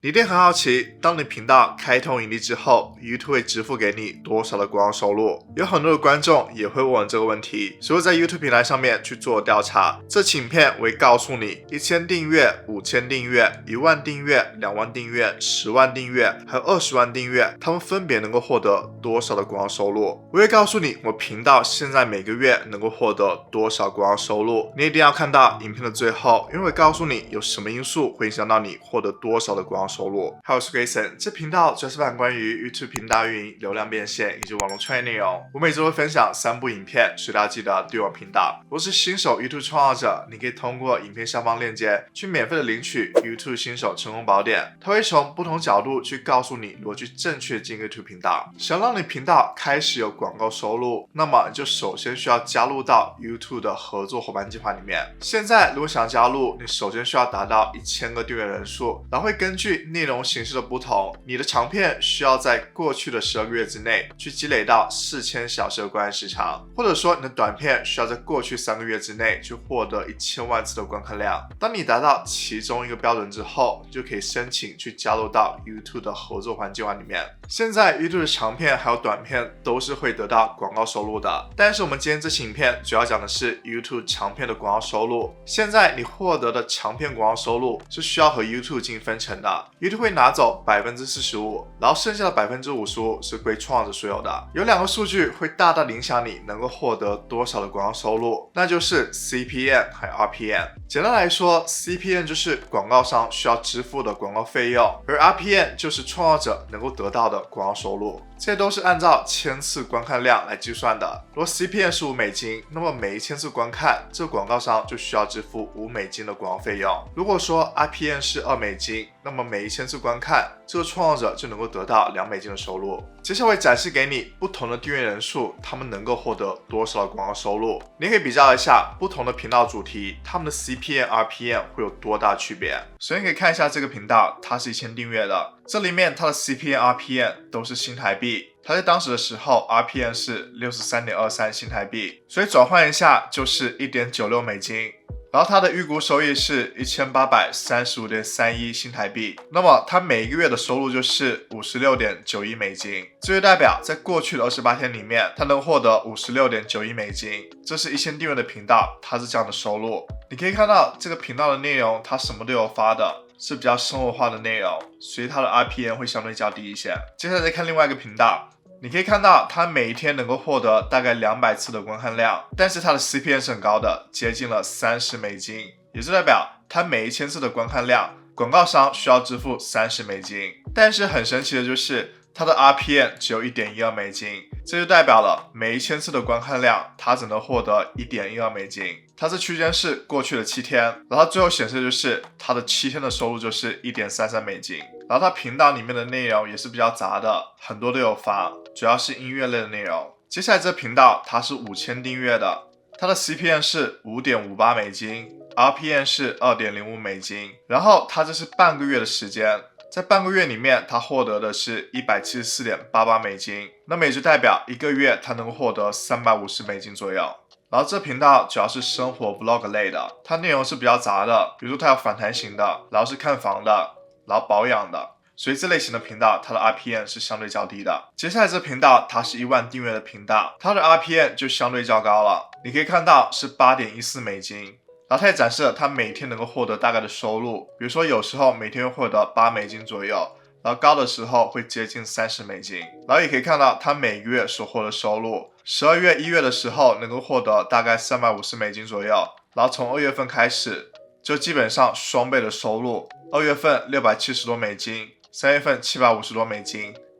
你一定很好奇，当你频道开通盈利之后 ，YouTube 会支付给你多少的广告收入？有很多的观众也会问这个问题，所以在 YouTube 平台上面去做调查。这期影片我会告诉你，1000订阅、5000订阅、1万订阅、2万订阅、10万订阅，还有20万订阅，他们分别能够获得多少的广告收入？我会告诉你，我频道现在每个月能够获得多少广告收入。你一定要看到影片的最后，因为我会告诉你有什么因素会影响到你获得多少的广告收入。还有是 Grayson， 这频道主要是分享关于 YouTube 频道运营、流量变现以及网络创业内容。我每周会分享3部影片，所以大家记得订阅我频道。如果是新手 YouTube 创造者，你可以通过影片下方链接去免费的领取 YouTube 新手成功宝典，它会从不同角度去告诉你如何去正确经营 YouTube 频道。想让你频道开始有广告收入，那么你就首先需要加入到 YouTube 的合作伙伴计划里面。现在如果想加入，你首先需要达到1000个订阅人数，然后会根据内容形式的不同，你的长片需要在过去的12个月之内去积累到4000小时的观看时长，或者说你的短片需要在过去3个月之内去获得1000万次的观看量。当你达到其中一个标准之后，你就可以申请去加入到 YouTube 的合作伙伴计划里面。现在 YouTube 的长片还有短片都是会得到广告收入的，但是我们今天这期影片主要讲的是 YouTube 长片的广告收入。现在你获得的长片广告收入是需要和 YouTube 进行分成的， YouTube 会拿走45%，然后剩下的55%是归创作者所有的。有2个数据会大大影响你能够获得多少的广告收入，那就是 CPM 还有 RPM。简单来说， CPM 就是广告商需要支付的广告费用，而 RPM 就是创作者能够得到的广告收入。这些都是按照1000次观看量来计算的。如果 CPM 是$5，那么每1000次观看，这个广告商就需要支付$5的广告费用。如果说 RPM 是$2，那么每1000次观看，这个创作者就能够得到$2的收入。接下来展示给你不同的订阅人数，他们能够获得多少的广告收入。你可以比较一下不同的频道主题，他们的 CPM、RPM 会有多大区别。首先可以看一下这个频道，它是1000订阅的，这里面它的 CPM、RPM 都是新台币。它在当时的时候 RPM 是 63.23 新台币，所以转换一下就是$1.96。然后它的预估收益是1835.31新台币，那么它每个月的收入就是$56.91，这就代表在过去的28天里面，它能获得$56.91。这是1000订阅的频道，它是这样的收入。你可以看到这个频道的内容，它什么都有发的，是比较生活化的内容，所以它的 RPM 会相对较低一些。接下来再看另外一个频道。你可以看到它每一天能够获得大概200次的观看量，但是它的 CPM 是很高的，接近了$30，也就代表它每1000次的观看量，广告商需要支付$30。但是很神奇的就是它的 RPM 只有$1.12，这就代表了每1000次的观看量，它只能获得$1.12。它这区间是过去的7天，然后最后显示的就是它的7天的收入就是$1.33。然后它频道里面的内容也是比较杂的，很多都有发，主要是音乐类的内容。接下来这频道它是5000订阅的，它的 CPM 是$5.58，RPM 是$2.05，然后它这是半个月的时间。在半个月里面，他获得的是$174.88，那么也就代表1个月他能够获得$350左右。然后这频道主要是生活 vlog 类的，它内容是比较杂的，比如说它有访谈型的，然后是看房的，然后保养的，所以这类型的频道它的 RPM 是相对较低的。接下来这频道它是1万订阅的频道，它的 RPM 就相对较高了，你可以看到是$8.14。然后它也展示了它每天能够获得大概的收入，比如说有时候每天会获得$8左右，然后高的时候会接近$30。然后也可以看到它每个月所获得收入，12月、1月的时候能够获得大概$350左右，然后从2月份开始就基本上双倍的收入，2月份$670多，3月份$750多，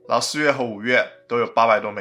然后4月和5月都有$800多。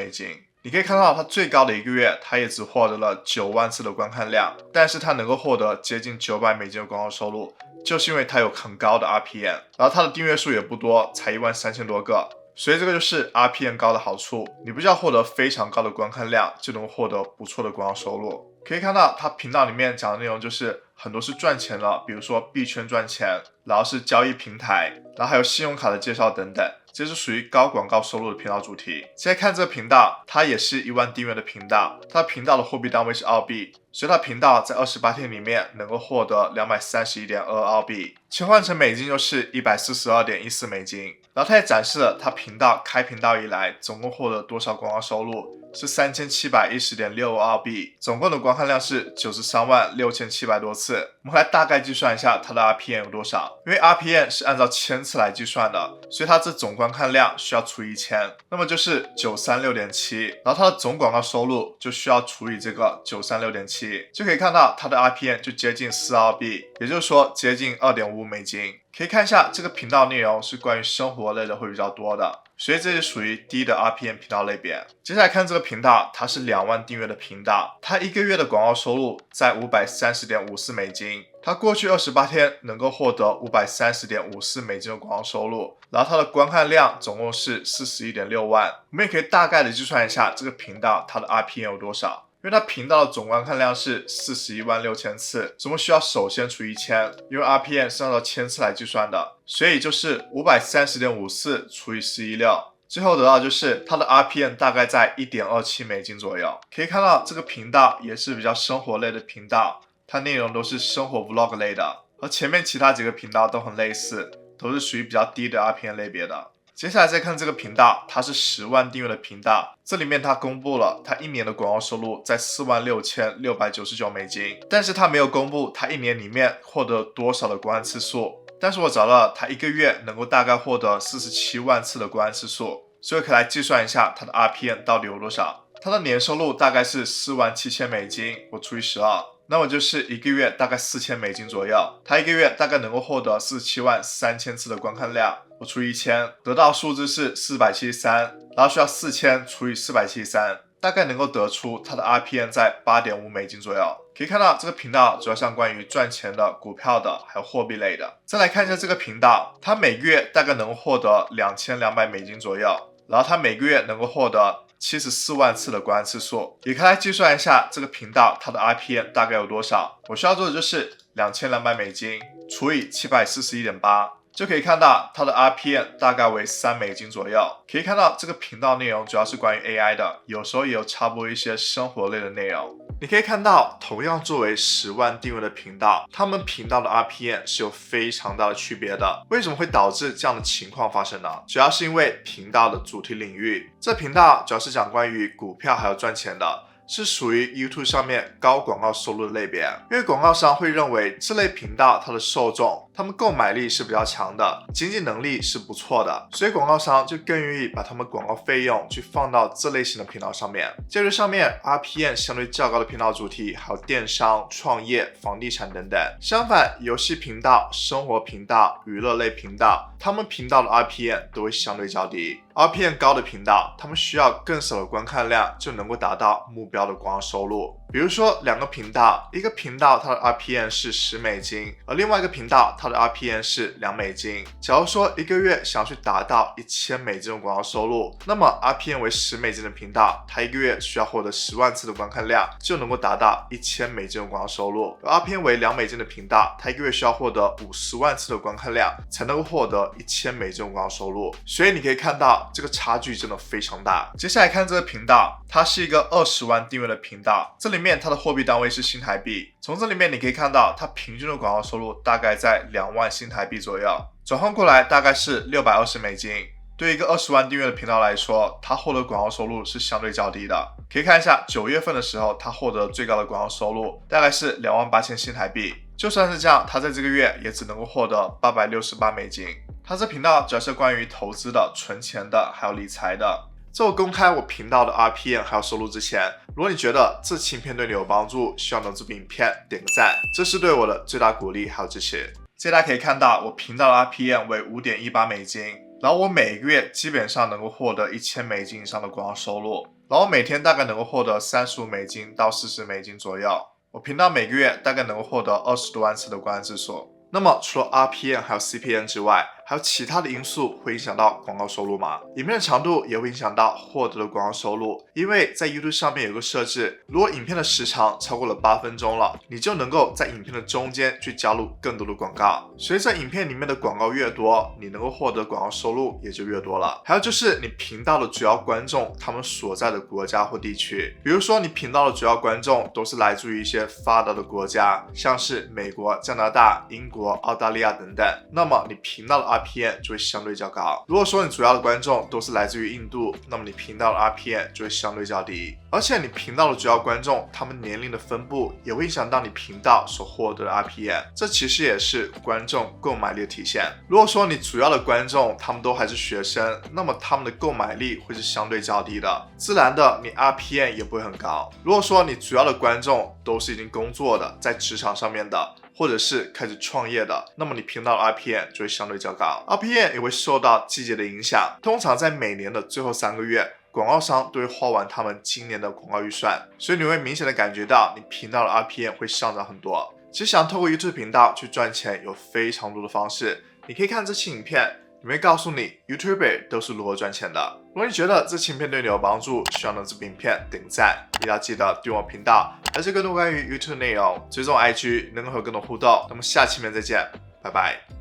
你可以看到它最高的1个月，它也只获得了9万次的观看量，但是它能够获得接近$900的广告收入，就是因为它有很高的 RPM， 然后它的订阅数也不多，才13000多个，所以这个就是 RPM 高的好处，你不需要获得非常高的观看量就能获得不错的广告收入。可以看到它频道里面讲的内容就是很多是赚钱的，比如说币圈赚钱，然后是交易平台，然后还有信用卡的介绍等等。这是属于高广告收入的频道主题。现在看这个频道，它也是1万订阅的频道，它的频道的货币单位是澳币，所以它频道在28天里面能够获得231.2澳币，切换成美金就是142.14美金。然后它也展示了它频道开频道以来总共获得多少广告收入，是3710.65澳币，总共的观看量是936700多次。我们来大概计算一下它的 RPM 有多少，因为 RPM 是按照千次来计算的，所以它这总观看量需要除以1000，那么就是936.7，然后它的总广告收入就需要除以这个936.7，就可以看到它的 RPM 就接近4澳币，也就是说接近2.55美金。可以看一下这个频道内容是关于生活类的会比较多的，所以这是属于低的 RPM 频道类别。接下来看这个频道，它是2万订阅的频道，它1个月的广告收入在530.54美金，它过去28天能够获得530.54美金的广告收入，然后它的观看量总共是41.6万。我们也可以大概的计算一下这个频道它的 RPM 有多少。因为它频道的总观看量是416000次，所以我们需要首先除以1000，因为 RPM 是按照千次来计算的，所以就是530.54除以416，最后得到就是它的 RPM 大概在1.27美金左右。可以看到这个频道也是比较生活类的频道，它内容都是生活 vlog 类的，和前面其他几个频道都很类似，都是属于比较低的 RPM 类别的。接下来再看这个频道，它是10万订阅的频道，这里面它公布了它1年的广告收入在46699美金，但是它没有公布它1年里面获得多少的观看次数，但是我找到了它1个月能够大概获得47万次的观看次数，所以可以来计算一下它的 RPM 到底有多少。它的年收入大概是47000美金，我除以12，那么就是1个月大概4000美金左右，它1个月大概能够获得473000次的观看量，我除以1000，得到数字是473，然后需要4000除以473，大概能够得出它的 RPM 在8.5美金左右。可以看到这个频道主要像关于赚钱的、股票的，还有货币类的。再来看一下这个频道，它每个月大概能够获得2200美金左右，然后它每个月能够获得74万次的观看次数，也可以来计算一下这个频道它的 RPM 大概有多少。我需要做的就是2200美金除以741.8，就可以看到它的 RPM 大概为3美金左右。可以看到这个频道内容主要是关于 AI 的，有时候也有插播一些生活类的内容。你可以看到，同样作为10万订阅的频道，他们频道的 RPM 是有非常大的区别的。为什么会导致这样的情况发生呢？主要是因为频道的主题领域，这频道主要是讲关于股票还有赚钱的，是属于 YouTube 上面高广告收入的类别，因为广告商会认为这类频道它的受众，他们购买力是比较强的，经济能力是不错的，所以广告商就更愿意把他们广告费用去放到这类型的频道上面。接着上面 RPM 相对较高的频道主题还有电商、创业、房地产等等。相反，游戏频道、生活频道、娱乐类频道，他们频道的 RPM 都会相对较低。RPM 高的频道，他们需要更少的观看量就能够达到目标的广告收入。比如说2个频道，一个频道它的 RPM 是10美金，而另外一个频道它的 RPM 是2美金。假如说1个月想要去达到1000美金的广告收入，那么 RPM 为10美金的频道，它1个月需要获得10万次的观看量就能够达到1000美金的广告收入。而 RPM 为2美金的频道，它1个月需要获得50万次的观看量才能够获得1000美金的广告收入。所以你可以看到这个差距真的非常大。接下来看这个频道，它是一个20万订阅的频道，这里面它的货币单位是新台币，从这里面你可以看到它平均的广告收入大概在2万新台币左右，转换过来大概是620美金。对于一个20万订阅的频道来说，它获得广告收入是相对较低的。可以看一下9月份的时候，它获得最高的广告收入大概是28000新台币，就算是这样，它在这个月也只能够获得868美金。它这频道主要是关于投资的、存钱的，还有理财的。在我公开我频道的 RPM 还有收入之前，如果你觉得这期影片对你有帮助，希望能这部影片点个赞，这是对我的最大鼓励还有支持。接下来可以看到我频道的 RPM 为5.18美金，然后我每个月基本上能够获得1000美金以上的广告收入，然后每天大概能够获得35美金到40美金左右。我频道每个月大概能够获得20多万次的观看次数。那么除了 RPM 还有 CPM 之外，还有其他的因素会影响到广告收入吗？影片的长度也会影响到获得的广告收入，因为在 YouTube 上面有个设置，如果影片的时长超过了8分钟了，你就能够在影片的中间去加入更多的广告。随着影片里面的广告越多，你能够获得广告收入也就越多了。还有就是你频道的主要观众他们所在的国家或地区，比如说你频道的主要观众都是来自于一些发达的国家，像是美国、加拿大、英国、澳大利亚等等，那么你频道的 RPM 就会相对较高。如果说你主要的观众都是来自于印度，那么你频道的 RPM 就会相对较低。而且你频道的主要观众他们年龄的分布也会影响到你频道所获得的 RPM， 这其实也是观众购买力的体现。如果说你主要的观众他们都还是学生，那么他们的购买力会是相对较低的，自然的你 RPM 也不会很高。如果说你主要的观众都是已经工作的，在职场上面的，或者是开始创业的，那么你频道的 RPM 就会相对较高。RPM 也会受到季节的影响，通常在每年的最后3个月，广告商都会花完他们今年的广告预算，所以你会明显的感觉到你频道的 RPM 会上涨很多。其实想透过 YouTube 频道去赚钱有非常多的方式，你可以看这期影片，里面告诉你 YouTuber 都是如何赚钱的。如果你觉得这期影片对你有帮助，希望能这部影片点个赞，也要记得订阅我频道，了解更多关于 YouTube 内容，追踪 IG 能够和更多互动。那么下期影片再见，拜拜。